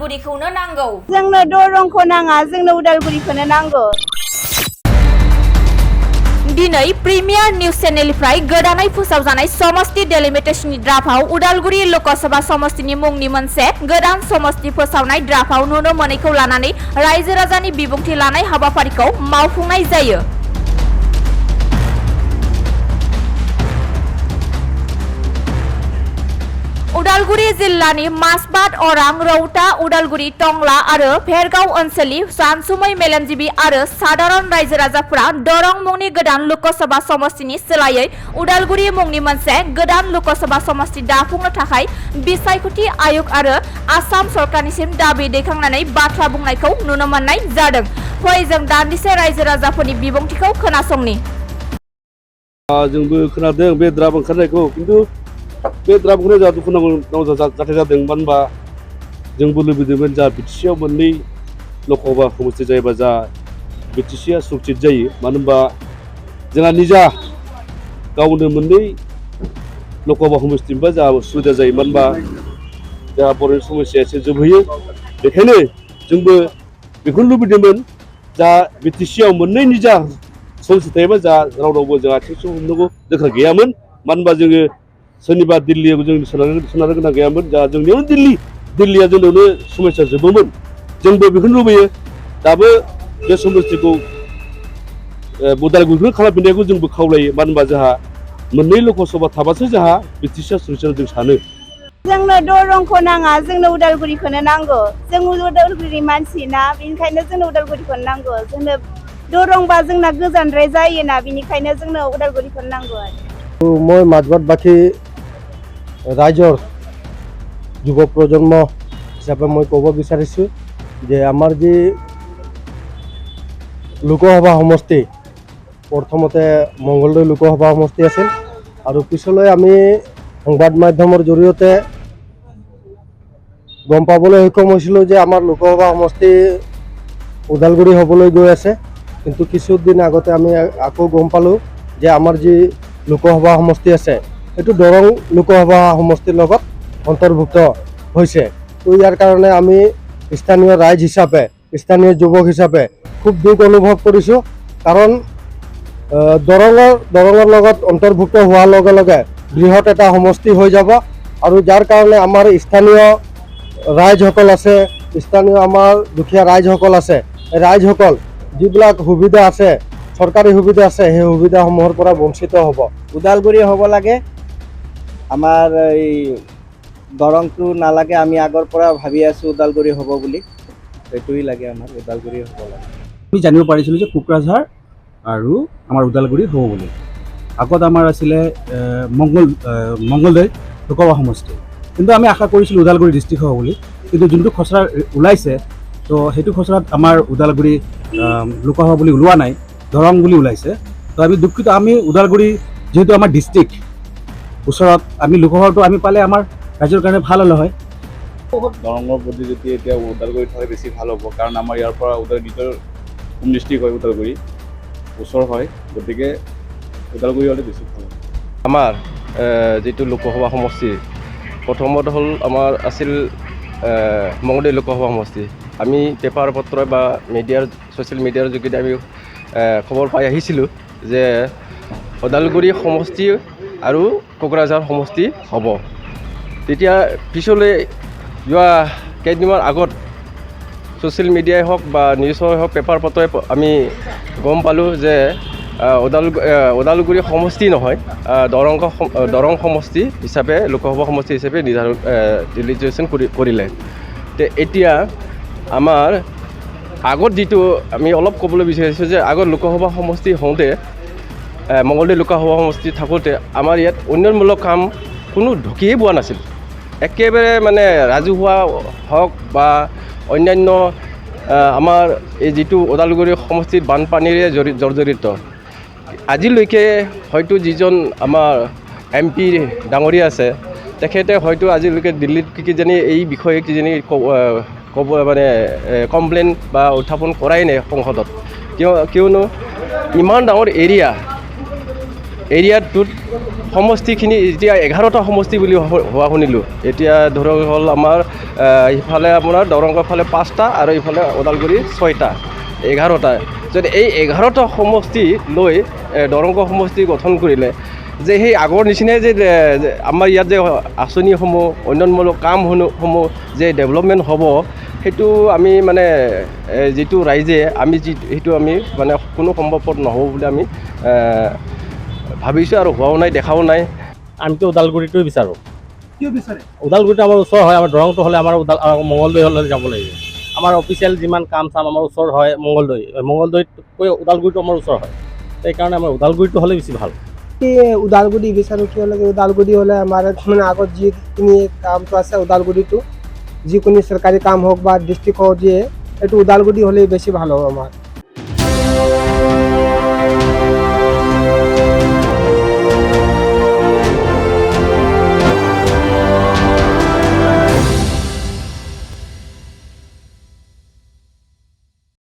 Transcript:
उदालगुरिखौनो नांगौ। जोंनो दरंखौ नाङा, जोंनो उदालगुरिखौनो नांगौ। दिनै प्रिमियार निउज चेनेलनिफ्राय गोदानै फोसावजानाय समस्ति डेलिमिटेशननि ड्राफ्टआव उदालगुरि लकस'भा समस्तिनि मुंनि मोनसे गोदान समस्ति फोसावनाय ड्राफ्टआव नुनो मोनैखौ लानानै रायजो राजानि बिबुंथि लानाय हाबाफारिखौ मावफुंनाय जायो। उदालगुरि जिल्लानि मासबाद, अरां, रौता, उदालगुरि, टंला आरो भेरगाव ओनसोलनि सानसुमै मेलेमजिबि आरो साधारन रायजो राजाफोरा दरं मुंनि गोदान लकसभा समस्तिनि सोलायै उदालगुरि मुंनि मोनसे गोदान लकसभा समस्ति दाफुंनो थाखाय बिसायख'थि आयग आरो आसाम सरकारनिसिम दाबि दैखांनानै बाथ्रा बुंनायखौ नुनो मोननाय जादों। फै जों दान्दिसे रायजो राजाफोरनि बिबुंथिखौ खोनासंनि। जोंबो खोनादों बे द्राफ्ट ओंखारनायखौ, खिन्थु बे द्राफ्टखौनो जोंहा दुखुनांथाव जाथाय जादों। मानो होनबा जोंबो लुबैदोंमोन जा बिटिसिआव मोननै लकसभा समस्ति जायोबा जा बिटिसिआ सुक्सित जायो। मानो होनबा जोंहा निजा गावनो मोननै लकसभा समस्तिनिबा जा सुबिदा जायो। मानो होनबा जोंहा बर'नि समस्याया एसे जोबहैयो। बेखायनो जोंबो बेखौनो लुबैदोंमोन जा बिटिसिआव मोननै निजा समस्ति थायोबा जा रावनावबो जोंहा आथिं हमनांगौ दोरखार गैयामोन। मानो होनबा जोङो सोरनिबा दिल्लीयाव जों सोनारनो गोनां गैयामोन। जा जोंनियावनो दिल्लीया जोंनावनो समस्या जोबोमोन। जोंबो बेखौनो लुबैयो दाबो बे समस्तिखौ उदालगुरिखौनो खालामफिननायखौ जोंबो खावलायो। मानो होनबा जोंहा मोननै लकसभा थाबासो जोंहा बिटिसिआ सुक्सित जों सानो। जोंनो दरंखौ नाङा, जोंनो उदालगुरिखौनो नांगौ। जों उदालगुरि मानसि ना, बेनिखायनो जोंनो उदालगुरिखौनो नांगौ। जोंनो दरंबा जोंना गोजानद्राय जायोना, बेनिखायनो जोंनो उदालगुरिखौनो नांगौ आरो। মই মাজবাটবাসী ৰাইজৰ যুৱ প্ৰজন্ম হিচাপে মই ক'ব বিচাৰিছোঁ যে আমাৰ যি লোকসভা সমষ্টি, প্ৰথমতে মংগলদৈ লোকসভা সমষ্টি আছিল আৰু পিছলৈ আমি সংবাদ মাধ্যমৰ জৰিয়তে গম পাবলৈ সক্ষম হৈছিলোঁ যে আমাৰ লোকসভা সমষ্টি ওদালগুৰি হ'বলৈ গৈ আছে। কিন্তু কিছুদিন আগতে আমি আকৌ গম পালোঁ যে আমাৰ যি লোকসভা সমষ্টি আছে এইটো দৰং লোকসভা সমষ্টিৰ লগত অন্তৰ্ভুক্ত হৈছে। তো ইয়াৰ কাৰণে আমি স্থানীয় ৰাইজ হিচাপে, স্থানীয় যুৱক হিচাপে খুব দুখ অনুভৱ কৰিছোঁ। কাৰণ দৰঙৰ লগত অন্তৰ্ভুক্ত হোৱাৰ লগে লগে বৃহৎ এটা সমষ্টি হৈ যাব আৰু যাৰ কাৰণে আমাৰ স্থানীয় ৰাইজসকল আছে, স্থানীয় আমাৰ দুখীয়া ৰাইজসকল আছে, ৰাইজসকল যিবিলাক সুবিধা আছে, চৰকাৰী সুবিধা আছে, সেই সুবিধাসমূহৰ পৰা বঞ্চিত হ'ব। উদালগুৰি হ'ব লাগে, আমাৰ এই দৰংটো নালাগে। আমি আগৰ পৰা ভাবি আছোঁ উদালগুৰি হ'ব বুলি, সেইটোৱেই লাগে আমাৰ, উদালগুৰি হ'ব লাগে। আমি জানিব পাৰিছিলোঁ যে কোকৰাঝাৰ আৰু আমাৰ উদালগুৰি হ'ব বুলি। আগত আমাৰ আছিলে মংগলদৈ লোকসভা সমষ্টি, কিন্তু আমি আশা কৰিছিলোঁ উদালগুৰি ডিষ্ট্ৰিক্ট হ'ব বুলি। কিন্তু যোনটো খচৰা ওলাইছে, তো সেইটো খচৰাত আমাৰ উদালগুৰি লোকসভা বুলি ওলোৱা নাই, দৰং বুলি ওলাইছে। তো আমি দুখিত। আমি উদালগুৰি যিহেতু আমাৰ ডিষ্ট্ৰিক্ট ওচৰত, আমি লোকসভাটো আমি পালে আমাৰ ৰাজ্যৰ কাৰণে ভাল হ'লে হয়। দৰঙৰ প্ৰতি যেতিয়া এতিয়া ওদালগুৰিত হ'লে বেছি ভাল হ'ব, কাৰণ আমাৰ ইয়াৰ পৰা নিজৰ হোম ডিষ্ট্ৰিক্ট হয়, ওদালগুৰি ওচৰ হয়, গতিকে ওদালগুৰি হ'লে বেছি ভাল হ'ব। আমাৰ যিটো লোকসভা সমষ্টি প্ৰথমত হ'ল আমাৰ আছিল মংগলদৈ লোকসভা সমষ্টি। আমি পেপাৰ পত্ৰ বা ছ'চিয়েল মিডিয়াৰ যোগেদি আমি খবৰ পাই আহিছিলোঁ যে ওদালগুৰি সমষ্টি আৰু কোকৰাঝাৰ সমষ্টি হ'ব। তেতিয়া পিছলৈ যোৱা কেইদিনমান আগত ছ'চিয়েল মিডিয়াই হওক বা নিউজই হওক, পেপাৰ পত্ৰই আমি গম পালোঁ যে ওদালগুৰি সমষ্টি নহয়, দৰং সমষ্টি হিচাপে, লোকসভা সমষ্টি হিচাপে ডিলিমিটেশ্যন কৰিলে। এতিয়া আমাৰ আগত যিটো আমি অলপ ক'বলৈ বিচাৰিছোঁ যে আগত লোকসভা সমষ্টি হওঁতে, মংগলদৈ লোকসভা সমষ্টি থাকোঁতে আমাৰ ইয়াত উন্নয়নমূলক কাম কোনো ঢুকিয়েই পোৱা নাছিল। একেবাৰে মানে ৰাজহুৱা হওক বা অন্যান্য আমাৰ এই যিটো ওদালগুৰি সমষ্টিত বানপানীৰে জৰ্জৰিত, আজিলৈকে হয়তো যিজন আমাৰ MP ডাঙৰীয়া আছে, তেখেতে হয়তো আজিলৈকে দিল্লীত কিজানি এই বিষয়ে কিজানি মানে কমপ্লেইন বা উত্থাপন কৰাই নাই সংসদত। কিয়নো ইমান ডাঙৰ এৰিয়া, এৰিয়াটোত সমষ্টিখিনি এতিয়া 11টা সমষ্টি বুলি হোৱা শুনিলোঁ। এতিয়া ধৰক হ'ল আমাৰ ইফালে আপোনাৰ দৰঙৰ ফালে 5টা আৰু ইফালে ওদালগুৰি 6টা, 11টা। যদি এই 11টা সমষ্টি লৈ দৰং সমষ্টি গঠন কৰিলে যে সেই আগৰ নিচিনাই যে আমাৰ ইয়াত যে আঁচনিসমূহ উন্নয়নমূলক কামসমূহ যে ডেভেলপমেণ্ট হ'ব, সেইটো আমি মানে যিটো ৰাইজে আমি সেইটো আমি মানে কোনো সম্ভৱপৰ নহ'ব বুলি আমি ভাবিছোঁ আৰু হোৱাও নাই, দেখাও নাই। আমিতো ওদালগুৰিটোৱে বিচাৰোঁ। কিয় বিচাৰে? ওদালগুৰিটো আমাৰ ওচৰ হয়, আমাৰ দৰংটো হ'লে আমাৰ মঙলদৈ হ'লে যাব লাগিব। আমাৰ অফিচিয়েল যিমান কাম চাম আমাৰ ওচৰ হয় মঙলদৈতকৈ ওদালগুৰিটো আমাৰ ওচৰ হয়, সেইকাৰণে আমাৰ ওদালগুৰিটো হ'লে বেছি ভাল। ওদালগুৰি বিচাৰোঁ কিয় লাগে, ওদালগুৰি হ'লে আমাৰ মানে আগত যিখিনি কামটো আছে ওদালগুৰিটো, যিকোনো চৰকাৰী কাম হওক বা ডিষ্ট্ৰিক্ট হওক যিয়ে, এইটো ওদালগুৰি হ'লে বেছি ভাল হ'ব আমাৰ।